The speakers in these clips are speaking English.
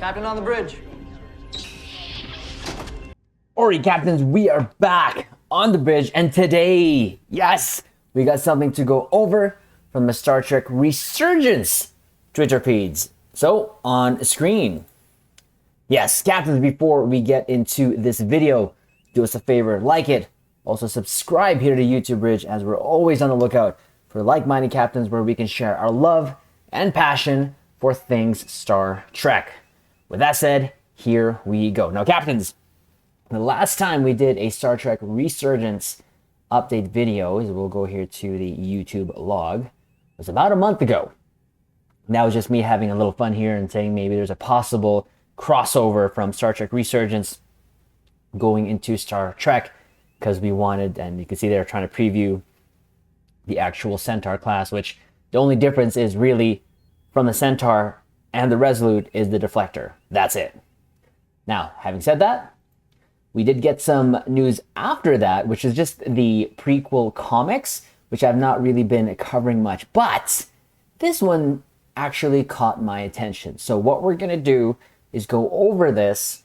Captain on the bridge. Alright, Captains, we are back on the bridge, and today, yes, we got something to go over from the Star Trek Resurgence Twitter feeds. So, on screen. Yes, Captains, before we get into this video, do us a favor, like it. Also, subscribe here to YouTube Bridge, as we're always on the lookout for like-minded Captains where we can share our love and passion for things Star Trek. With that said, here we go. Now, Captains, the last time we did a Star Trek Resurgence update video, we'll go here to the YouTube log, was about a month ago. That was just me having a little fun here and saying maybe there's a possible crossover from Star Trek Resurgence going into Star Trek, because we wanted, and you can see they're trying to preview the actual Centaur class, which the only difference is really from the Centaur and the Resolute is the deflector. That's it. Now, having said that, we did get some news after that, which is just the prequel comics, which I've not really been covering much, but this one actually caught my attention. So what we're going to do is go over this,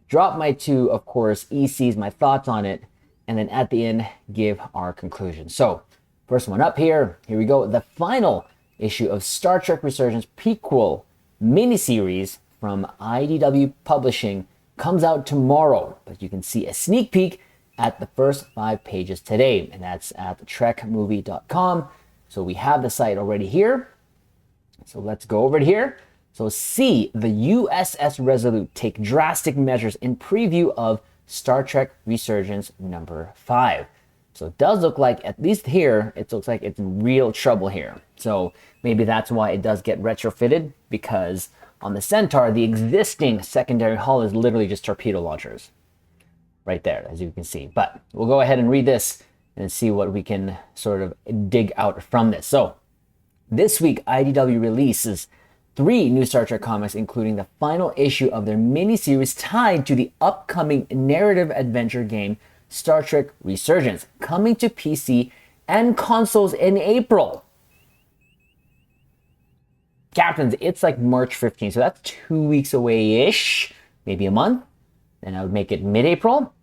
drop my two, of course, ECs, my thoughts on it, and then at the end, give our conclusion. So first one up here we go. The final issue of Star Trek Resurgence Prequel miniseries from IDW Publishing comes out tomorrow, but you can see a sneak peek at the first 5 pages today, and that's at trekmovie.com. So we have the site already here. So let's go over to here. So see the USS Resolute take drastic measures in preview of Star Trek Resurgence number 5. So it does look like, at least here, it looks like it's in real trouble here. So maybe that's why it does get retrofitted, because on the Centaur, the existing secondary hull is literally just torpedo launchers. Right there, as you can see. But we'll go ahead and read this and see what we can sort of dig out from this. So this week, IDW releases 3 new Star Trek comics, including the final issue of their miniseries tied to the upcoming narrative adventure game Star Trek Resurgence, coming to PC and consoles in April. Captains, it's like March 15th, so that's 2 weeks away-ish, maybe a month. Then I would make it mid-April.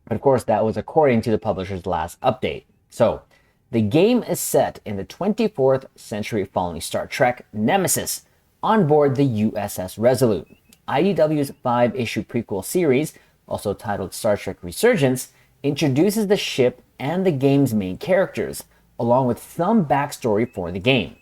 But of course, that was according to the publisher's last update. So, the game is set in the 24th century following Star Trek Nemesis on board the USS Resolute. IDW's 5-issue prequel series, also titled Star Trek Resurgence, introduces the ship and the game's main characters, along with some backstory for the game.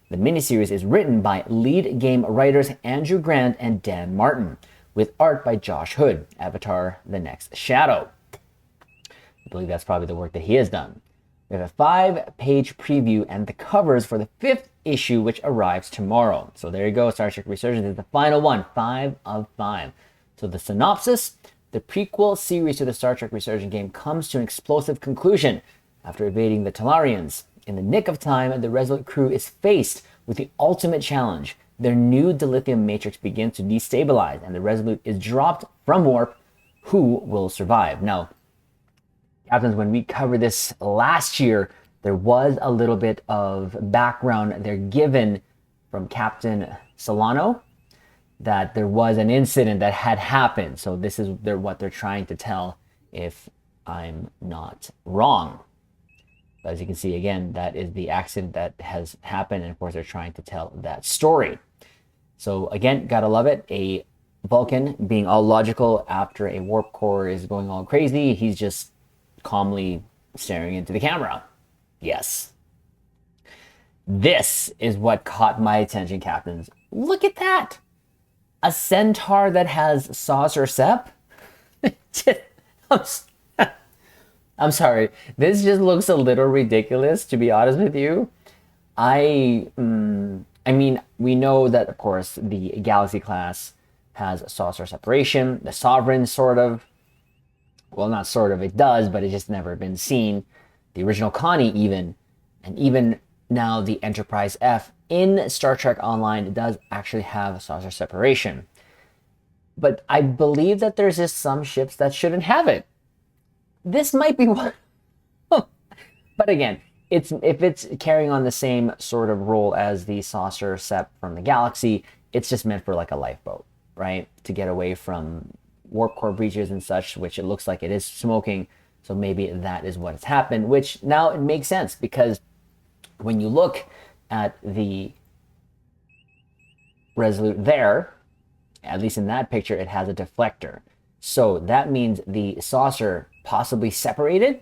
The miniseries is written by lead game writers Andrew Grant and Dan Martin, with art by Josh Hood, Avatar: The Next Shadow. I believe that's probably the work that he has done. We have a 5-page preview and the covers for the 5th issue, which arrives tomorrow. So there you go, Star Trek Resurgence is the final one, 5 of 5. So the synopsis: the prequel series to the Star Trek Resurgence game comes to an explosive conclusion after evading the Talarians. In the nick of time, the Resolute crew is faced with the ultimate challenge. Their new dilithium matrix begins to destabilize, and the Resolute is dropped from warp. Who will survive? Now, Captains, when we covered this last year, there was a little bit of background they're given from Captain Solano, that there was an incident that had happened. So this is what they're trying to tell, if I'm not wrong. But as you can see, again, that is the accident that has happened, and of course they're trying to tell that story. So again, gotta love it. A Vulcan being all logical after a warp core is going all crazy. He's just calmly staring into the camera. Yes. This is what caught my attention, Captains. Look at that. A Centaur that has saucer sep? I'm sorry. This just looks a little ridiculous, to be honest with you. I mean, we know that, of course, the Galaxy class has saucer separation. The Sovereign sort of, well, not sort of, it does, but it's just never been seen. The original Connie even, and even now the Enterprise F in Star Trek Online does actually have saucer separation. But I believe that there's just some ships that shouldn't have it. This might be one. But again, if it's carrying on the same sort of role as the saucer sep from the Galaxy, it's just meant for like a lifeboat, right? To get away from warp core breaches and such, which it looks like it is smoking. So maybe that is what has happened, which now it makes sense because when you look at the Resolute there, at least in that picture, it has a deflector. So that means the saucer possibly separated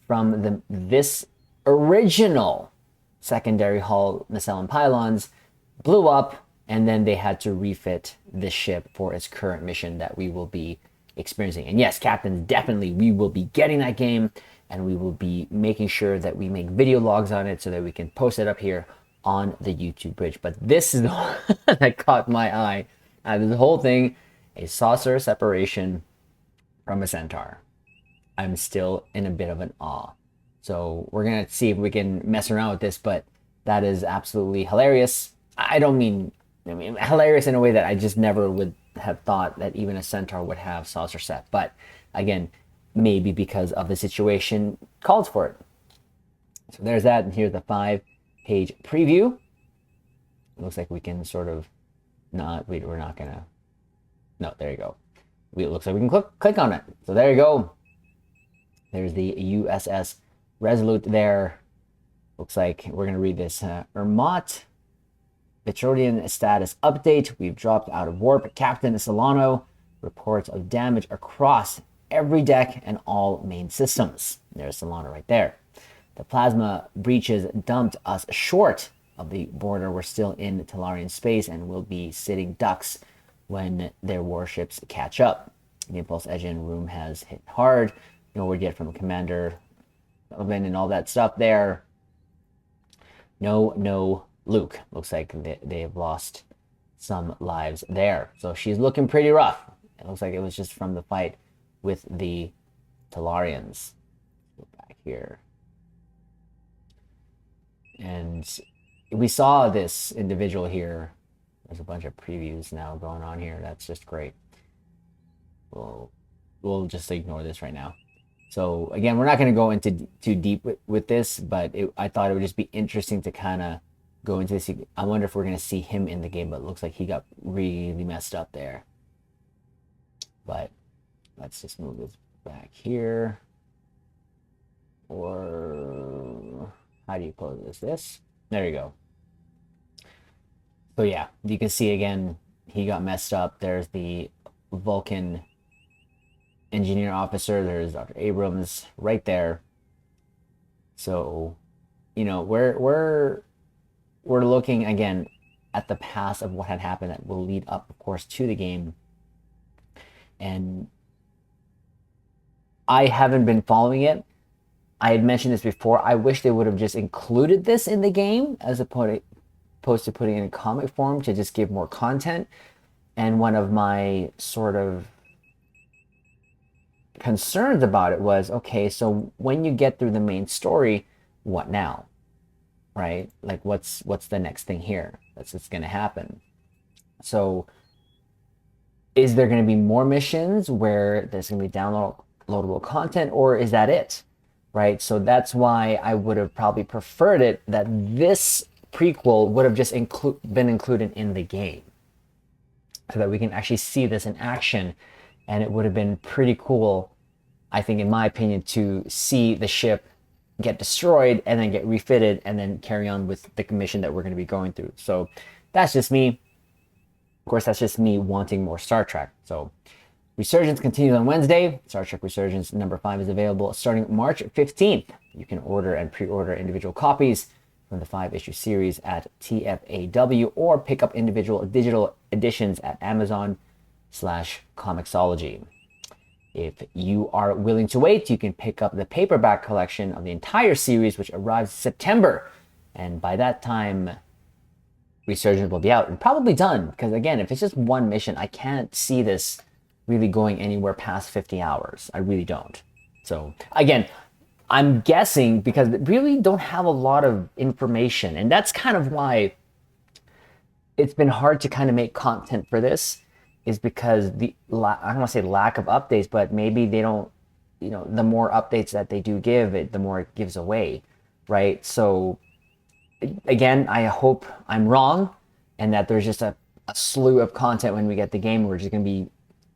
from this original secondary hull nacelle and pylons, blew up, and then they had to refit this ship for its current mission that we will be experiencing. And yes, captains, definitely we will be getting that game, and we will be making sure that we make video logs on it so that we can post it up here on the YouTube bridge. But this is the one that caught my eye out of the whole thing, a saucer separation from a Centaur. I'm still in a bit of an awe. So we're going to see if we can mess around with this, but that is absolutely hilarious. I mean hilarious in a way that I just never would have thought that even a Centaur would have saucer set. But again, maybe because of the situation calls for it. So there's that, and here's the 5-page preview. It looks like we can sort of we're not gonna, no, there you go. It looks like we can click on it. So there you go. There's the USS Resolute there. Looks like we're gonna read this. Ermot Petroleum status update. We've dropped out of warp. Captain Solano reports of damage across every deck and all main systems. There's Solano right there. The plasma breaches dumped us short of the border. We're still in Talarian space and will be sitting ducks when their warships catch up. The impulse engine room has hit hard. No word yet from Commander Sullivan and all that stuff there. No Luke. Looks like they have lost some lives there. So she's looking pretty rough. It looks like it was just from the fight with the Talarians. Go back here. And we saw this individual here. There's a bunch of previews now going on here. That's just great. We'll just ignore this right now. So again, we're not going to go into too deep with this, but I thought it would just be interesting to kind of go into this. I wonder if we're going to see him in the game, but it looks like he got really messed up there. But let's just move this back here. Or how do you close this? There you go. So yeah, you can see again, he got messed up. There's the Vulcan engineer officer. There's Dr. Abrams right there. So, you know, we're looking again at the past of what had happened that will lead up, of course, to the game. And I haven't been following it. I had mentioned this before. I wish they would have just included this in the game as opposed to putting it in comic form to just give more content. And one of my sort of concerns about it was, okay, so when you get through the main story, what now? Right? Like what's the next thing here that's going to happen? So is there going to be more missions where there's going to be downloadable content, or is that it? Right? So that's why I would have probably preferred it that this prequel would have just been included in the game so that we can actually see this in action. And it would have been pretty cool, I think, in my opinion, to see the ship get destroyed and then get refitted and then carry on with the mission that we're going to be going through. So that's just me. Of course, that's just me wanting more Star Trek. So Resurgence continues on Wednesday. Star Trek Resurgence number 5 is available starting March 15th. You can order and pre-order individual copies from the 5-issue series at TFAW or pick up individual digital editions at Amazon/Comixology. If you are willing to wait, you can pick up the paperback collection of the entire series, which arrives in September. And by that time, Resurgence will be out and probably done. Because again, if it's just one mission, I can't see this really going anywhere past 50 hours. I really don't. So again, I'm guessing because they really don't have a lot of information. And that's kind of why it's been hard to kind of make content for this, is because I don't want to say lack of updates, but maybe they don't, you know, the more updates that they do give it, the more it gives away, right? So again, I hope I'm wrong and that there's just a a slew of content when we get the game. We're just going to be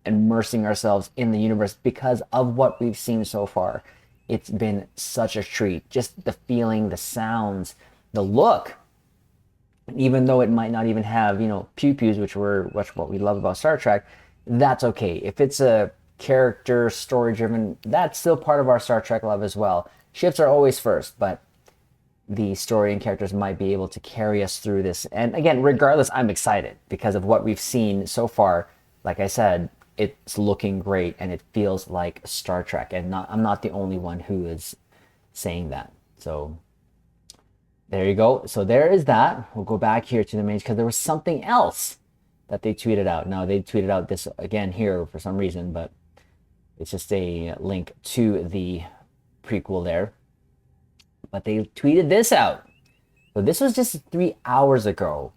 immersing ourselves in the universe because of what we've seen so far. It's been such a treat. Just the feeling, the sounds, the look. Even though it might not even have, pew-pews, which what we love about Star Trek, that's okay. If it's a character, story-driven, that's still part of our Star Trek love as well. Ships are always first, but the story and characters might be able to carry us through this. And again, regardless, I'm excited because of what we've seen so far. Like I said, it's looking great and it feels like Star Trek. And I'm not the only one who is saying that. So there you go. So there is that. We'll go back here to the main because there was something else that they tweeted out. Now they tweeted out this again here for some reason, but it's just a link to the prequel there. But they tweeted this out. So this was just 3 hours ago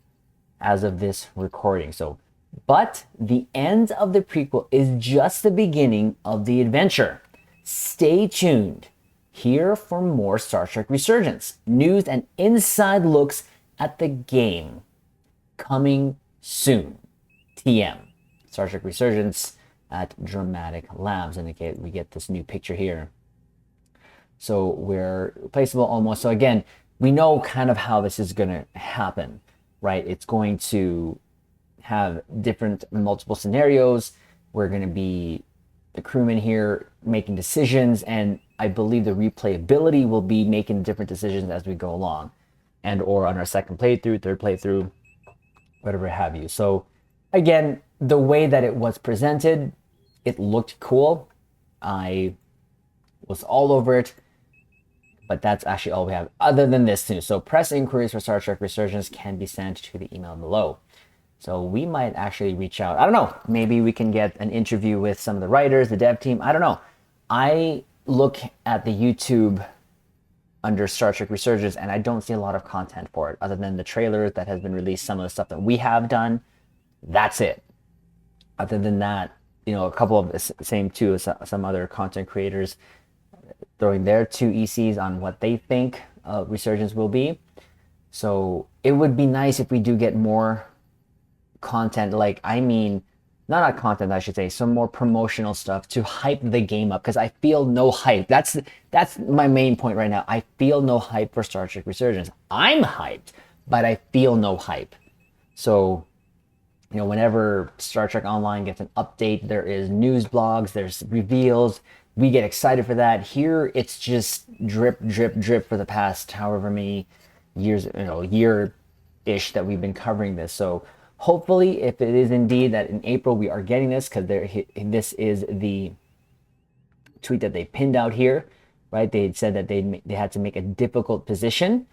as of this recording. But the end of the prequel is just the beginning of the adventure. Stay tuned here for more Star Trek Resurgence news and inside looks at the game coming soon. TM. Star Trek Resurgence at Dramatic Labs. And again, we get this new picture here. So we're placeable almost. So again, we know kind of how this is going to happen, right? It's going to have different multiple scenarios. We're going to be the crewmen here making decisions, and I believe the replayability will be making different decisions as we go along, and or on our second playthrough, third playthrough, whatever have you. So again, the way that it was presented, it looked cool. I was all over it, but that's actually all we have other than this news. So press inquiries for Star Trek Resurgence can be sent to the email below. So we might actually reach out. I don't know. Maybe we can get an interview with some of the writers, the dev team. I don't know. I look at the YouTube under Star Trek Resurgence and I don't see a lot of content for it other than the trailers that has been released, some of the stuff that we have done. That's it. Other than that, a couple of the same too, some other content creators throwing their 2 ECs on what they think Resurgence will be. So it would be nice if we do get more content, not content, I should say, some more promotional stuff to hype the game up, because I feel no hype. That's my main point right now. I feel no hype for Star Trek Resurgence. I'm hyped, but I feel no hype. So, whenever Star Trek Online gets an update, there is news blogs, there's reveals, we get excited for that. Here, it's just drip, drip, drip for the past however many years, year-ish that we've been covering this. So hopefully, if it is indeed that in April we are getting this, because this is the tweet that they pinned out here, right? They had said that they had to make a difficult position,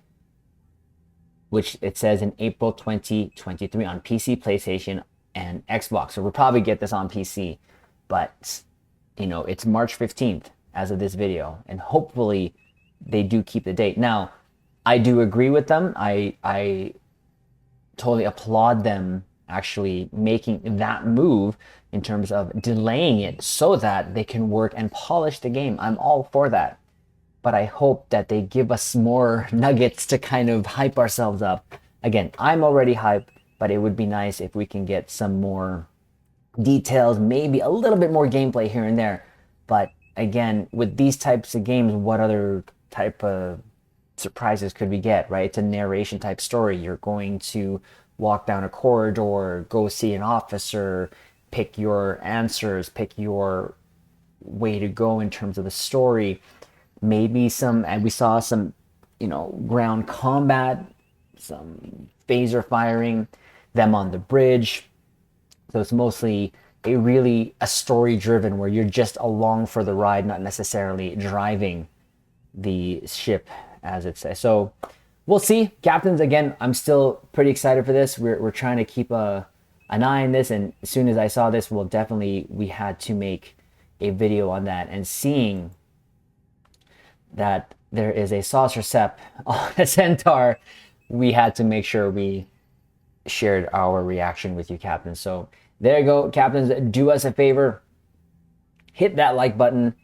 which it says in April 2023 on PC, PlayStation, and Xbox. So we'll probably get this on PC, but it's March 15th as of this video, and hopefully they do keep the date. Now, I do agree with them. I totally applaud them actually making that move in terms of delaying it so that they can work and polish the game. I'm all for that. But I hope that they give us more nuggets to kind of hype ourselves up. Again, I'm already hyped, but it would be nice if we can get some more details, maybe a little bit more gameplay here and there. But again, with these types of games, what other type of surprises could we get, right? It's a narration type story. You're going to walk down a corridor, go see an officer, pick your answers, pick your way to go in terms of the story. Maybe and we saw some, ground combat, some phaser firing, them on the bridge. So it's mostly a story driven where you're just along for the ride, not necessarily driving the ship as it says. So we'll see. Captains, again, I'm still pretty excited for this. We're trying to keep an eye on this, and as soon as I saw this, we had to make a video on that. And seeing that there is a saucer sep on a Centaur, we had to make sure we shared our reaction with you, Captains. So there you go, Captains. Do us a favor, hit that like button,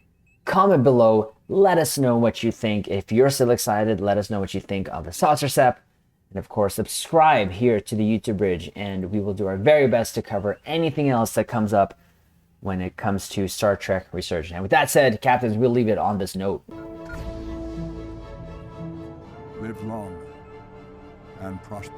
comment below, let us know what you think. If you're still excited, let us know what you think of the saucer sep. And of course, subscribe here to the YouTube Bridge, and we will do our very best to cover anything else that comes up when it comes to Star Trek Resurgence. And with that said, Captains, we'll leave it on this note. Live long and prosper.